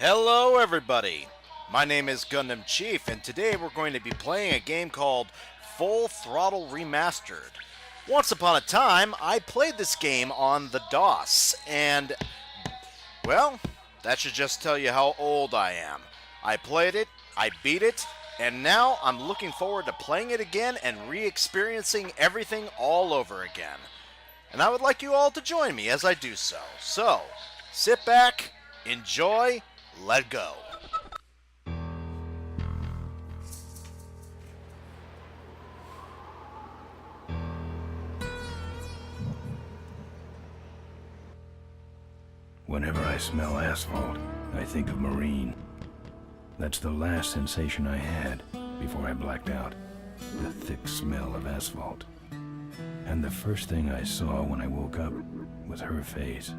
Hello everybody! My name is Gundam Chief, and today we're going to be playing a game called Full Throttle Remastered. Once upon a time, I played this game on the DOS, and, well, that should just tell you how old I am. I played it, I beat it, and now I'm looking forward to playing it again and re-experiencing everything all over again. And I would like you all to join me as I do so. So, sit back, enjoy, let go. Whenever I smell asphalt, I think of Marine. That's the last sensation I had before I blacked out. The thick smell of asphalt. And the first thing I saw when I woke up was her face.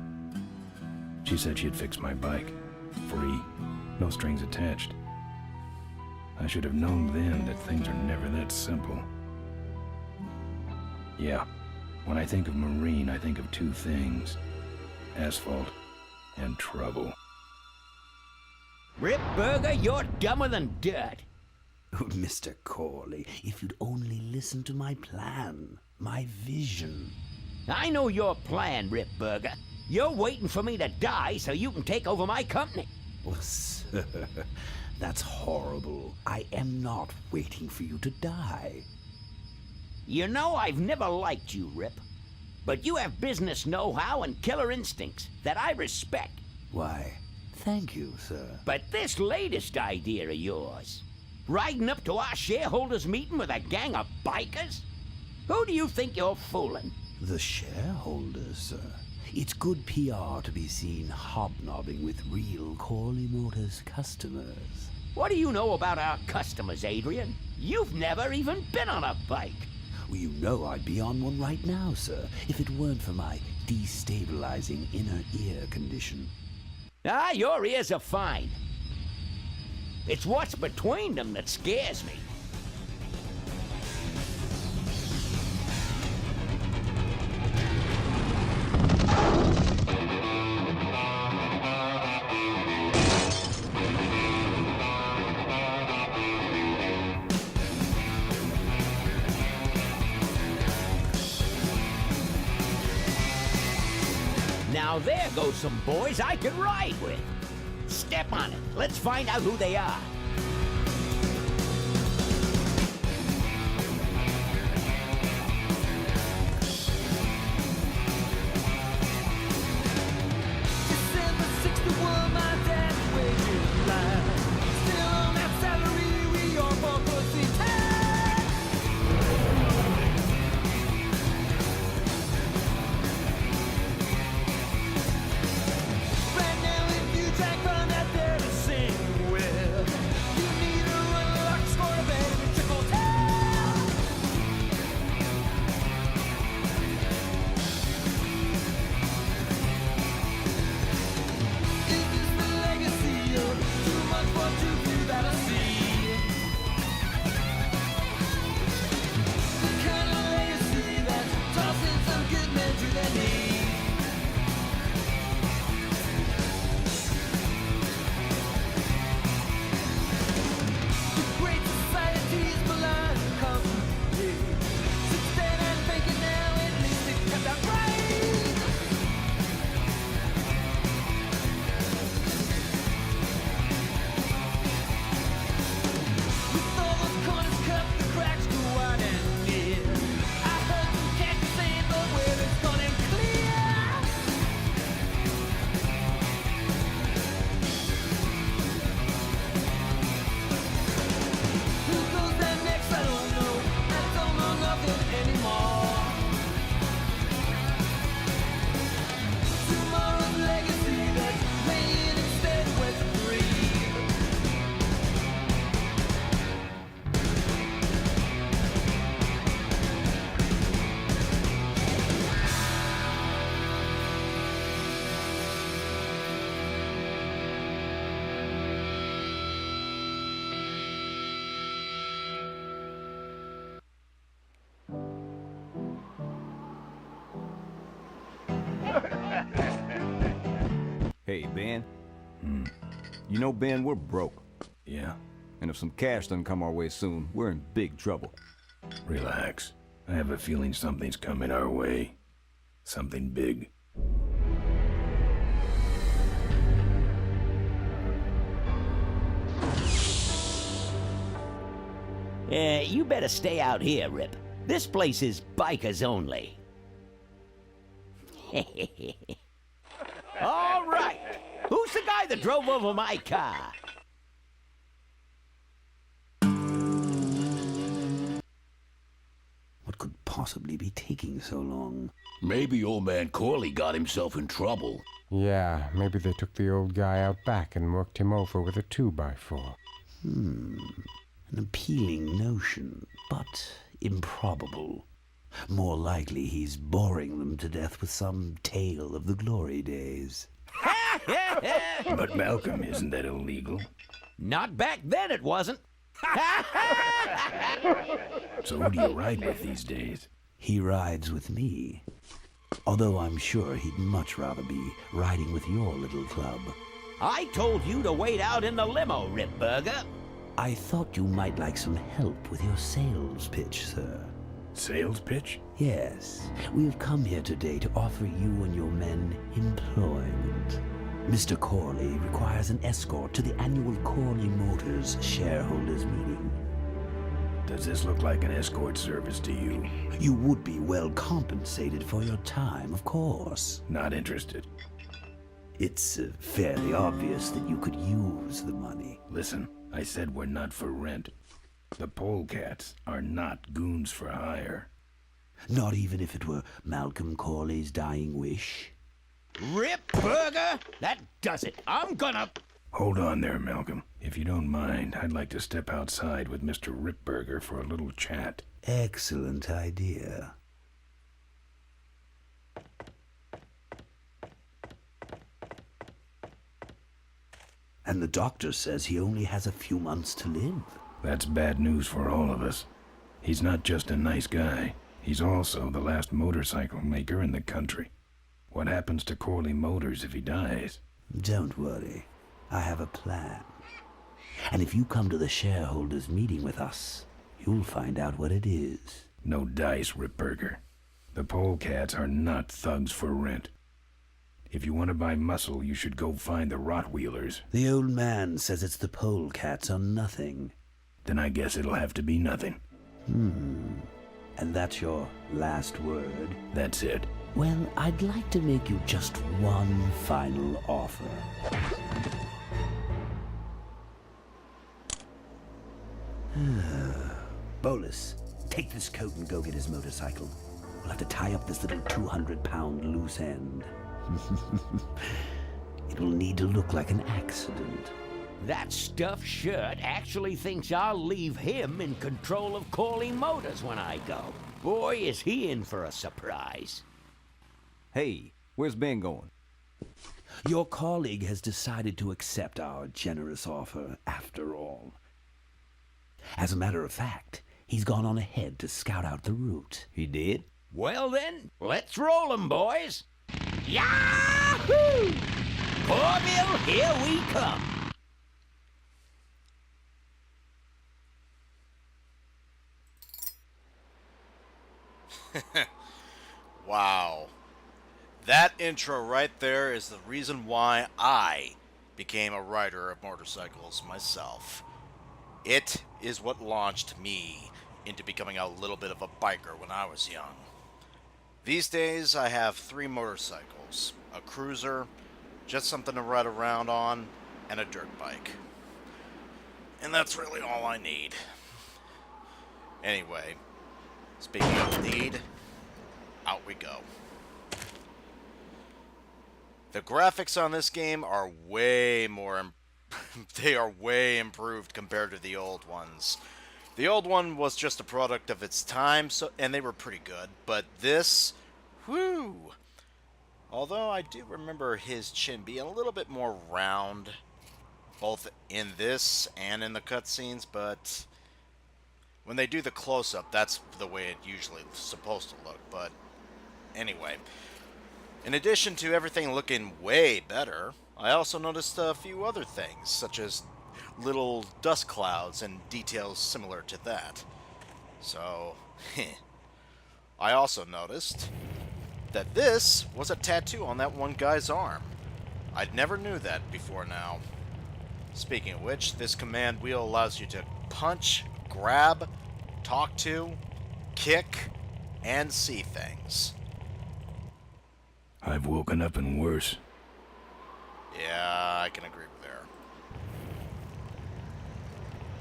She said she'd fix my bike. Free. No strings attached. I should have known then that things are never that simple. Yeah, when I think of Marine, I think of two things. Asphalt and trouble. Rip Burger, you're dumber than dirt. Oh, Mr. Corley, if you'd only listen to my plan, my vision. I know your plan, Rip Burger. You're waiting for me to die so you can take over my company. Oh, sir, that's horrible. I am not waiting for you to die. You know I've never liked you, Rip. But you have business know-how and killer instincts that I respect. Why, thank you, sir. But this latest idea of yours, riding up to our shareholders' meeting with a gang of bikers? Who do you think you're fooling? The shareholders, sir. It's good PR to be seen hobnobbing with real Corley Motors customers. What do you know about our customers, Adrian? You've never even been on a bike. Well, you know I'd be on one right now, sir, if it weren't for my destabilizing inner ear condition. Ah, your ears are fine. It's what's between them that scares me. Now there goes some boys I could ride with. Step on it. Let's find out who they are. December 61, my dad wages line. Still on that salary, we all for pussy time. Right now, if you track from that there to sing with, you need a run locks for a baby trickle tail. Is this the legacy of too much for too few that I see? The kind of legacy that's tossing some good men to their knees. The great society's blind company. Sit there and fake it now, at least it cut that right. With all those corners cut, the cracks go wide and near. I heard some cats saying, but where it's gone and clear. Who goes there next? I don't know. I don't know nothing anymore. Tomorrow's legacy that's playing instead was free. Hey, Ben. You know, Ben, we're broke. Yeah? And if some cash doesn't come our way soon, we're in big trouble. Relax. I have a feeling something's coming our way. Something big. You better stay out here, Rip. This place is bikers only. All right. Who's the guy that drove over my car? What could possibly be taking so long? Maybe old man Corley got himself in trouble. Yeah, maybe they took the old guy out back and worked him over with a 2x4. An appealing notion, but improbable. More likely he's boring them to death with some tale of the glory days. But Malcolm, isn't that illegal? Not back then, it wasn't. So who do you ride with these days? He rides with me. Although I'm sure he'd much rather be riding with your little club. I told you to wait out in the limo, Rip Burger. I thought you might like some help with your sales pitch, sir. Sales pitch? Yes, we have come here today to offer you and your men employment. Mr. Corley requires an escort to the annual Corley Motors shareholders meeting. Does this look like an escort service to you? You would be well compensated for your time, of course. Not interested. It's fairly obvious that you could use the money. Listen, I said we're not for rent. The polecats are not goons for hire. Not even if it were Malcolm Corley's dying wish. Rip Burger? That does it. I'm gonna... Hold on there, Malcolm. If you don't mind, I'd like to step outside with Mr. Ripburger for a little chat. Excellent idea. And the doctor says he only has a few months to live. That's bad news for all of us. He's not just a nice guy. He's also the last motorcycle maker in the country. What happens to Corley Motors if he dies? Don't worry. I have a plan. And if you come to the shareholders meeting with us, you'll find out what it is. No dice, Ripburger. The polecats are not thugs for rent. If you want to buy muscle, you should go find the Rottweilers. The old man says it's the polecats or nothing. Then I guess it'll have to be nothing. And that's your last word? That's it. Well, I'd like to make you just one final offer. Bolus, take this coat and go get his motorcycle. We'll have to tie up this little 200-pound loose end. It will need to look like an accident. That stuffed shirt actually thinks I'll leave him in control of Corley Motors when I go. Boy, is he in for a surprise. Hey, where's Ben going? Your colleague has decided to accept our generous offer after all. As a matter of fact, he's gone on ahead to scout out the route. He did? Well then, let's roll 'em, boys. Yahoo! Corville, here we come. Wow. That intro right there is the reason why I became a rider of motorcycles myself. It is what launched me into becoming a little bit of a biker when I was young. These days I have 3 motorcycles, a cruiser, just something to ride around on, and a dirt bike. And that's really all I need. Anyway, speaking of need, out we go. The graphics on this game are way more they are way improved compared to the old ones. The old one was just a product of its time, and they were pretty good, but this, whoo! Although I do remember his chin being a little bit more round, both in this and in the cutscenes, but when they do the close-up, that's the way it usually is supposed to look, but anyway. In addition to everything looking way better, I also noticed a few other things, such as little dust clouds and details similar to that. So, I also noticed that this was a tattoo on that one guy's arm. I'd never knew that before now. Speaking of which, this command wheel allows you to punch, grab, talk to, kick, and see things. I've woken up and worse. Yeah, I can agree with there.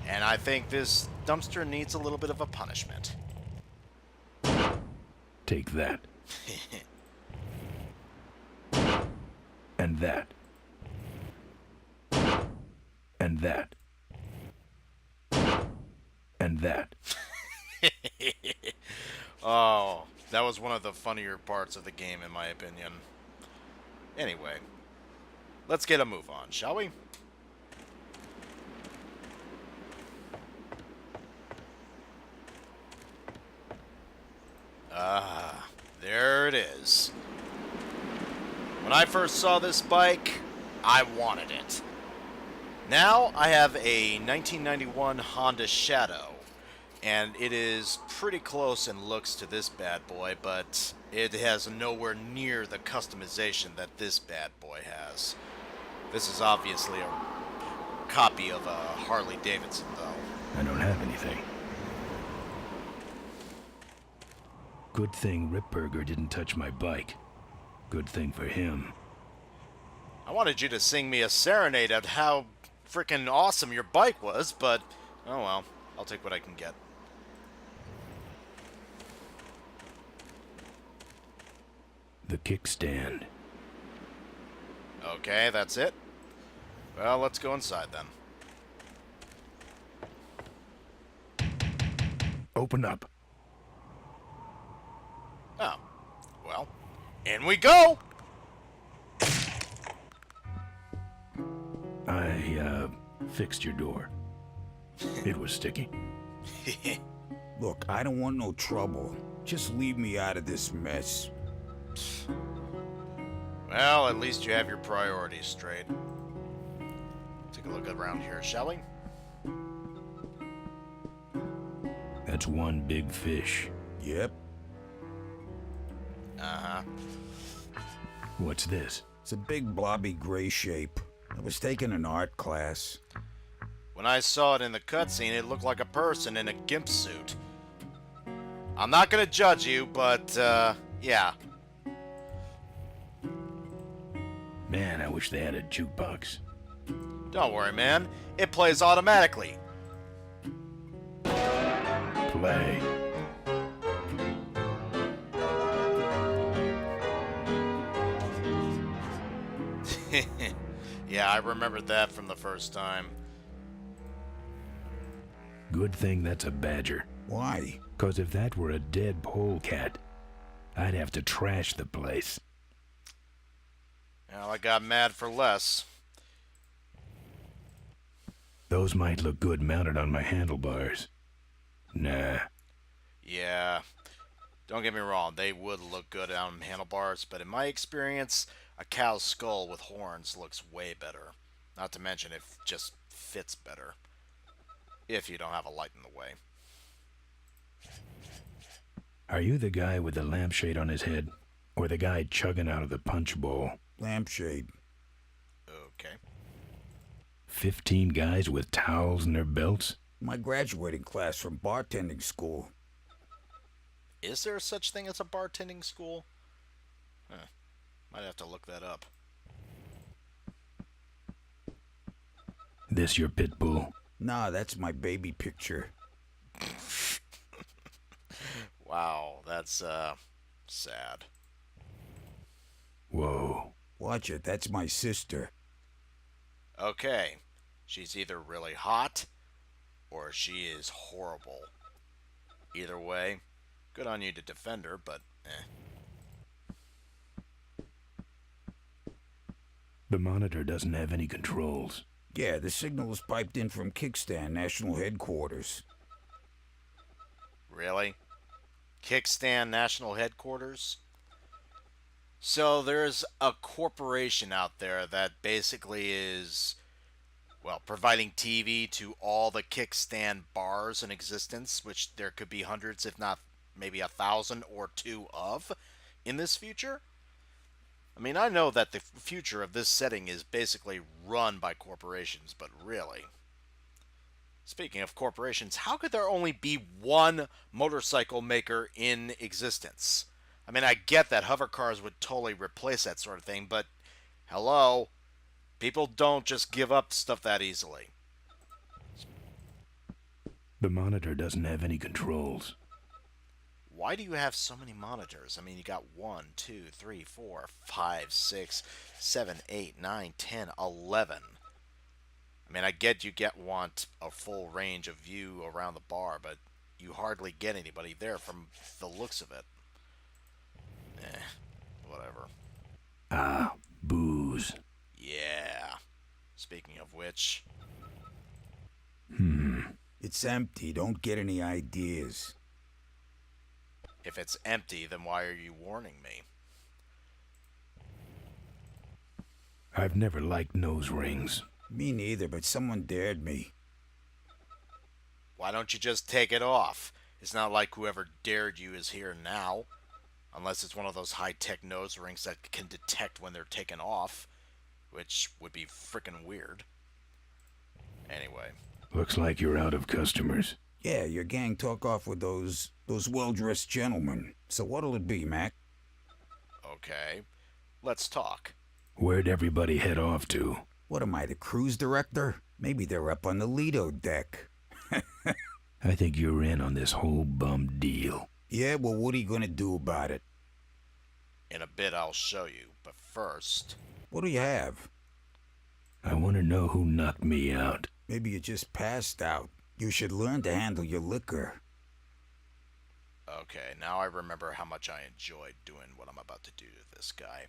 And I think this dumpster needs a little bit of a punishment. Take that. And that. And that. And that. Oh, that was one of the funnier parts of the game, in my opinion. Anyway, let's get a move on, shall we? Ah, there it is. When I first saw this bike, I wanted it. Now I have a 1991 Honda Shadow, and it is pretty close in looks to this bad boy, but it has nowhere near the customization that this bad boy has. This is obviously a copy of a Harley Davidson, though. I don't have anything. Good thing Ripburger didn't touch my bike. Good thing for him. I wanted you to sing me a serenade of how freaking awesome your bike was, but oh well, I'll take what I can get. The kickstand. Okay, that's it. Well, let's go inside then. Open up. Oh, well, in we go! I fixed your door. It was sticky. Look, I don't want no trouble. Just leave me out of this mess. Well, at least you have your priorities straight. Take a look around here, shall we? That's one big fish. Yep, Uh-huh. What's this? it's a big blobby gray shape. I was taking an art class. When I saw it in the cutscene, it looked like a person in a gimp suit. I'm not gonna judge you, but, yeah. Man, I wish they had a jukebox. Don't worry, man. It plays automatically. Play. Yeah, I remembered that from the first time. Good thing that's a badger. Why? 'Cause if that were a dead polecat, I'd have to trash the place. Well, I got mad for less. Those might look good mounted on my handlebars. Nah. Yeah. Don't get me wrong, they would look good on handlebars, but in my experience, a cow's skull with horns looks way better. Not to mention it just fits better. If you don't have a light in the way. Are you the guy with the lampshade on his head? Or the guy chugging out of the punch bowl? Lampshade. Okay. 15 guys with towels in their belts? My graduating class from bartending school. Is there such thing as a bartending school? Huh. Might have to look that up. This your pit bull? Nah, that's my baby picture. Wow, that's, sad. Whoa. Watch it, that's my sister. Okay. She's either really hot, or she is horrible. Either way, good on you to defend her, but eh. The monitor doesn't have any controls. Yeah, the signal is piped in from Kickstand National Headquarters. Really? Kickstand National Headquarters? So there's a corporation out there that basically is, well, providing TV to all the kickstand bars in existence, which there could be hundreds, if not maybe 1,000 or two of in this future. I mean, I know that the future of this setting is basically run by corporations, but really. Speaking of corporations, how could there only be one motorcycle maker in existence? I mean, I get that hover cars would totally replace that sort of thing, but hello, people don't just give up stuff that easily. The monitor doesn't have any controls. Why do you have so many monitors? I mean, you got 1, 2, 3, 4, 5, 6, 7, 8, 9, 10, 11. I mean, I get you want a full range of view around the bar, but you hardly get anybody there from the looks of it. Whatever. Ah, booze. Yeah. Speaking of which... It's empty. Don't get any ideas. If it's empty, then why are you warning me? I've never liked nose rings. Me neither, but someone dared me. Why don't you just take it off? It's not like whoever dared you is here now. Unless it's one of those high-tech nose rings that can detect when they're taken off. Which would be frickin' weird. Anyway. Looks like you're out of customers. Yeah, your gang took off with those well-dressed gentlemen. So what'll it be, Mac? Okay. Let's talk. Where'd everybody head off to? What am I, the cruise director? Maybe they're up on the Lido deck. I think you're in on this whole bum deal. Yeah, well, what are you gonna do about it? In a bit I'll show you, but first... What do you have? I want to know who knocked me out. Maybe you just passed out. You should learn to handle your liquor. Okay, now I remember how much I enjoyed doing what I'm about to do to this guy.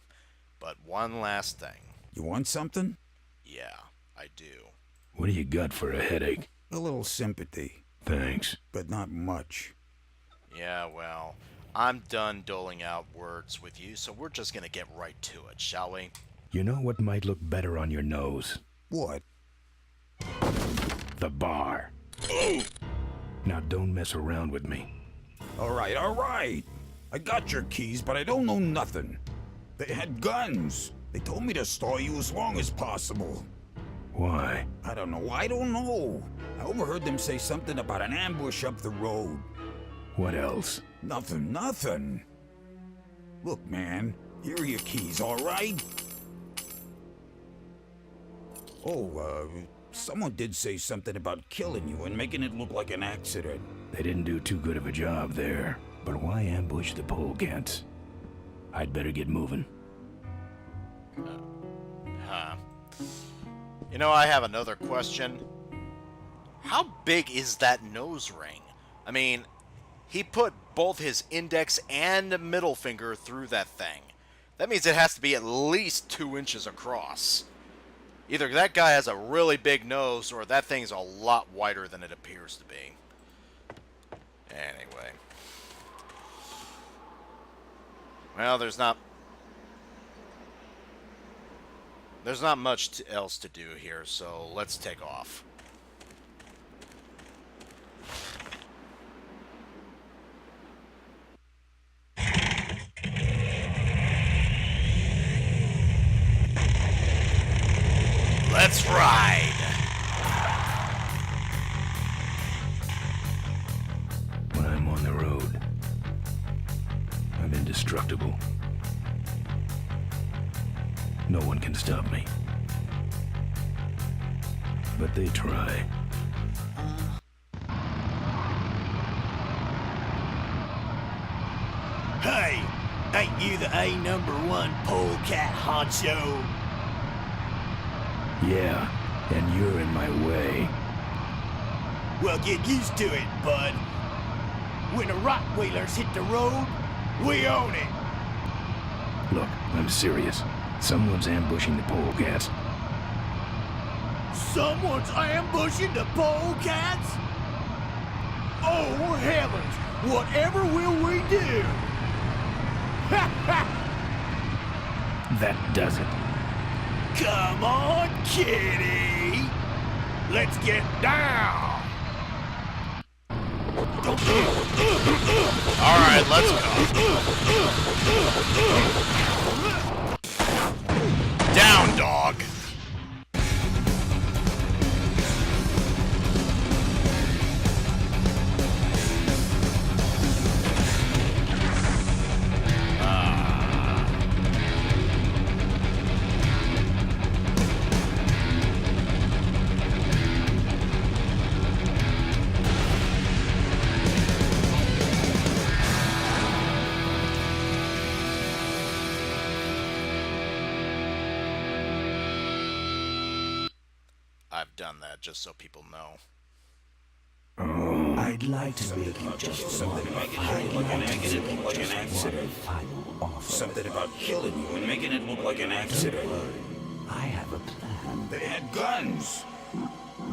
But one last thing. You want something? Yeah, I do. What do you got for a headache? A little sympathy, Thanks. but not much. Yeah, well, I'm done doling out words with you, so we're just gonna get right to it, shall we? You know what might look better on your nose? What? The bar. Now don't mess around with me. All right. I got your keys, but I don't know nothing. They had guns. They told me to store you as long as possible. Why? I don't know. I overheard them say something about an ambush up the road. What else? Nothing. Look, man, here are your keys, all right? Oh, someone did say something about killing you and making it look like an accident. They didn't do too good of a job there. But why ambush the polecats? I'd better get moving. You know, I have another question. How big is that nose ring? I mean, he put both his index and middle finger through that thing. That means it has to be at least 2 inches across. Either that guy has a really big nose, or that thing's a lot wider than it appears to be. Anyway. Well, there's not much else to do here, so let's take off. Let's ride! When I'm on the road, I'm indestructible. No one can stop me. But they try. Hey, ain't you the A#1 polecat honcho? Yeah, and you're in my way. Well, get used to it, bud. When the Rockwheelers hit the road, we own it. Look, I'm serious. Someone's ambushing the polecats. Someone's ambushing the polecats? Oh, heavens! Whatever will we do? Ha ha! That does it. Come on, kitty! Let's get down! All right, let's go. Down, dog. I've done that just so people know. I'd like to make you just one final offer. Something about killing you and making it look like an accident. I have a plan. They had guns.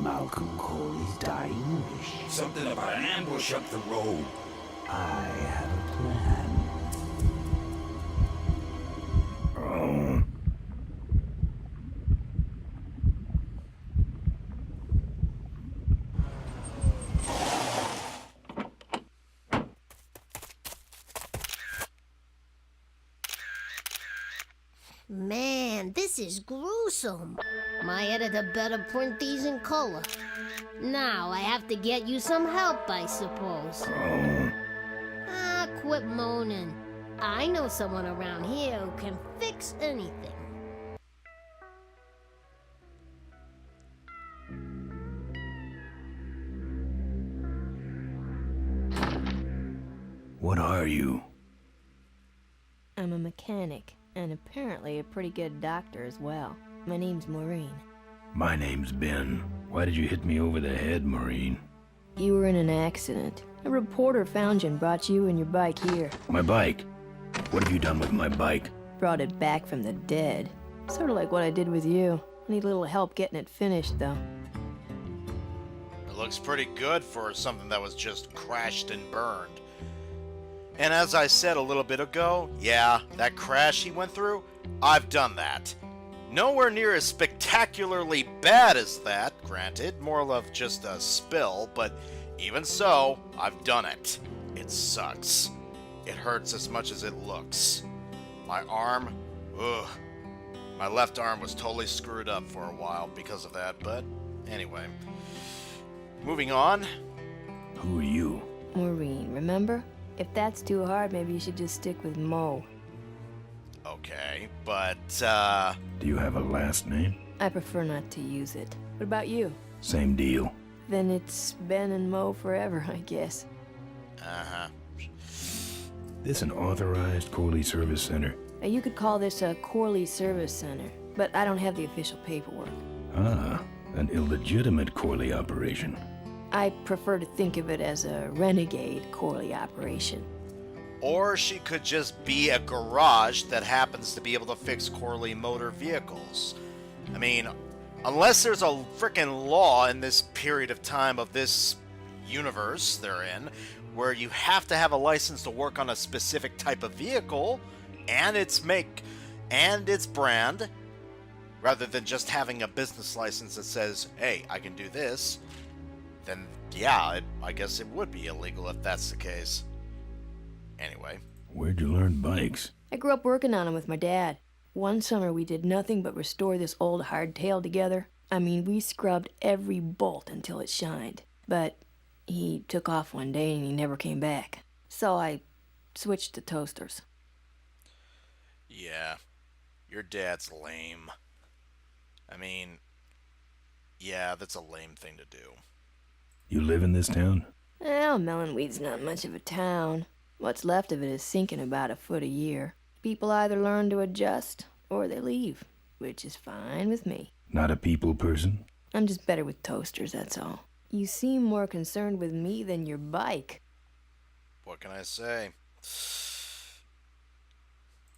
Malcolm Corley's dying wish. Something about an ambush up the road. I have a plan. Man, this is gruesome. My editor better print these in color. Now I have to get you some help, I suppose. Ah, quit moaning. I know someone around here who can fix anything. What are you? I'm a mechanic, and apparently a pretty good doctor as well. My name's Maureen. My name's Ben. Why did you hit me over the head, Maureen? You were in an accident. A reporter found you and brought you and your bike here. My bike? What have you done with my bike? Brought it back from the dead. Sort of like what I did with you. I need a little help getting it finished, though. It looks pretty good for something that was just crashed and burned. And as I said a little bit ago, yeah, that crash he went through, I've done that. Nowhere near as spectacularly bad as that, granted, more of just a spill, but even so, I've done it. It sucks. It hurts as much as it looks. My arm, ugh. My left arm was totally screwed up for a while because of that, but anyway. Moving on. Who are you? Maureen, remember? If that's too hard, maybe you should just stick with Mo. Okay, but, Do you have a last name? I prefer not to use it. What about you? Same deal. Then it's Ben and Mo forever, I guess. uh-huh. This an authorized Corley Service Center? You could call this a Corley Service Center, but I don't have the official paperwork. Ah, an illegitimate Corley operation. I prefer to think of it as a renegade Corley operation. Or she could just be a garage that happens to be able to fix Corley motor vehicles. I mean, unless there's a frickin' law in this period of time of this universe they're in, where you have to have a license to work on a specific type of vehicle, and its make, and its brand, rather than just having a business license that says, hey, I can do this, then yeah, I guess it would be illegal if that's the case. Anyway. Where'd you learn bikes? I grew up working on them with my dad. One summer we did nothing but restore this old hardtail together. I mean, we scrubbed every bolt until it shined. But he took off one day and he never came back. So I switched to toasters. Yeah, your dad's lame. I mean, yeah, that's a lame thing to do. You live in this town? Well, Melonweed's not much of a town. What's left of it is sinking about a foot a year. People either learn to adjust, or they leave, which is fine with me. Not a people person? I'm just better with toasters, that's all. You seem more concerned with me than your bike. What can I say?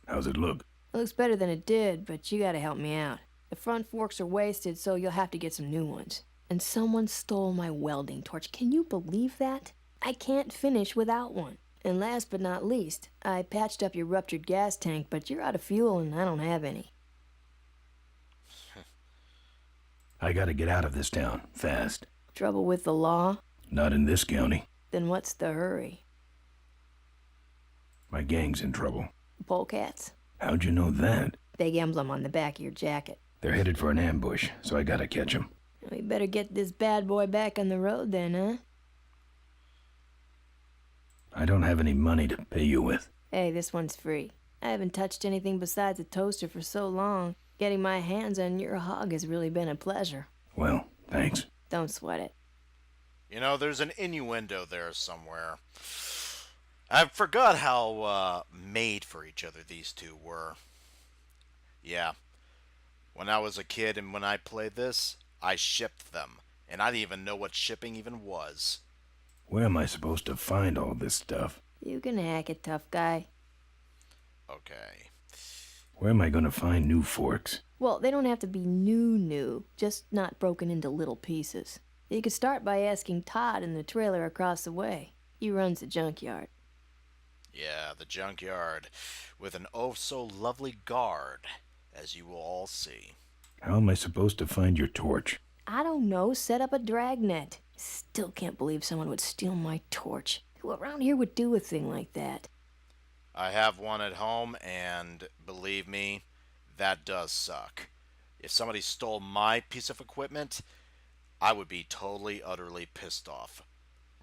How's it look? It looks better than it did, but you gotta help me out. The front forks are wasted, so you'll have to get some new ones. And someone stole my welding torch. Can you believe that? I can't finish without one. And last but not least, I patched up your ruptured gas tank, but you're out of fuel and I don't have any. I gotta get out of this town, fast. Trouble with the law? Not in this county. Then what's the hurry? My gang's in trouble. Polecats? How'd you know that? Big emblem on the back of your jacket. They're headed for an ambush, so I gotta catch 'em. We better get this bad boy back on the road then, huh? I don't have any money to pay you with. Hey, this one's free. I haven't touched anything besides a toaster for so long. Getting my hands on your hog has really been a pleasure. Well, thanks. Don't sweat it. You know, there's an innuendo there somewhere. I forgot how made for each other these two were. Yeah. When I was a kid and when I played this, I shipped them. And I didn't even know what shipping even was. Where am I supposed to find all this stuff? You can hack it, tough guy. Okay. Where am I gonna find new forks? Well, they don't have to be new, just not broken into little pieces. You could start by asking Todd in the trailer across the way. He runs the junkyard. Yeah, the junkyard, with an oh-so-lovely guard, as you will all see. How am I supposed to find your torch? I don't know, set up a dragnet. Still can't believe someone would steal my torch. Who around here would do a thing like that? I have one at home, and believe me, that does suck. If somebody stole my piece of equipment, I would be totally, utterly pissed off.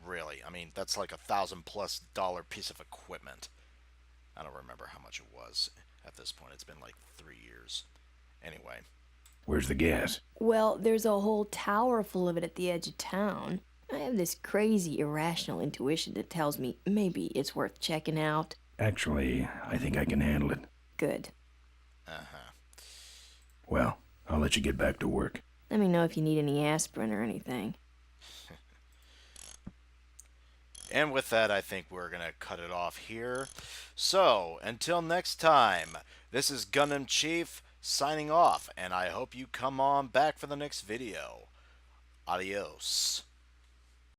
Really, I mean, that's like $1,000+ piece of equipment. I don't remember how much it was at this point. It's been like 3 years. Anyway. Where's the gas? Well, there's a whole tower full of it at the edge of town. I have this crazy, irrational intuition that tells me maybe it's worth checking out. Actually, I think I can handle it. Good. Uh-huh. Well, I'll let you get back to work. Let me know if you need any aspirin or anything. And with that, I think we're going to cut it off here. So, until next time, this is Gundam Chief signing off, and I hope you come on back for the next video. Adios.